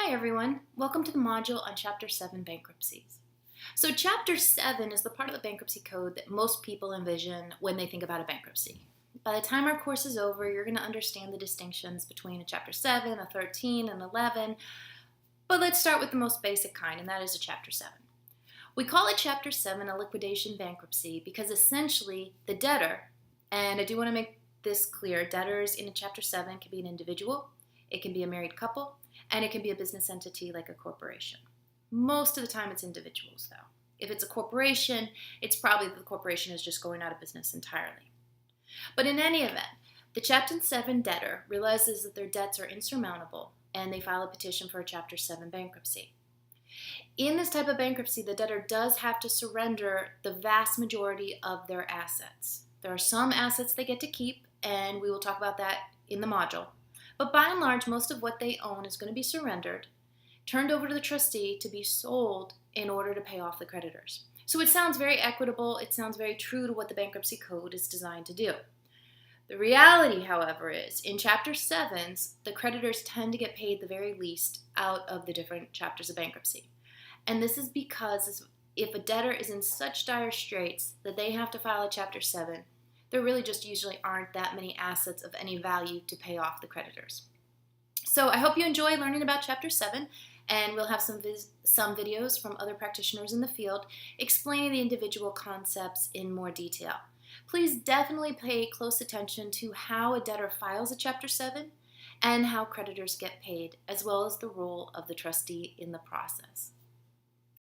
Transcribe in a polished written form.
Hi everyone, welcome to the module on Chapter 7 Bankruptcies. So Chapter 7 is the part of the bankruptcy code that most people envision when they think about a bankruptcy. By the time our course is over, you're going to understand the distinctions between a Chapter 7, a 13, and 11, but let's start with the most basic kind, and that is a Chapter 7. We call it Chapter 7 a liquidation bankruptcy because essentially the debtor, and I do want to make this clear, debtors in a Chapter 7 can be an individual, it can be a married couple, and it can be a business entity like a corporation. Most of the time it's individuals though. If it's a corporation, it's probably that the corporation is just going out of business entirely. But in any event, the Chapter 7 debtor realizes that their debts are insurmountable and they file a petition for a Chapter 7 bankruptcy. In this type of bankruptcy, the debtor does have to surrender the vast majority of their assets. There are some assets they get to keep, and we will talk about that in the module. But by and large, most of what they own is going to be surrendered, turned over to the trustee to be sold in order to pay off the creditors. So it sounds very equitable, it sounds very true to what the bankruptcy code is designed to do. The reality, however, is in Chapter 7s, the creditors tend to get paid the very least out of the different chapters of bankruptcy. And this is because if a debtor is in such dire straits that they have to file a Chapter 7, there really just usually aren't that many assets of any value to pay off the creditors. So I hope you enjoy learning about Chapter 7, and we'll have some videos from other practitioners in the field explaining the individual concepts in more detail. Please definitely pay close attention to how a debtor files a Chapter 7 and how creditors get paid, as well as the role of the trustee in the process.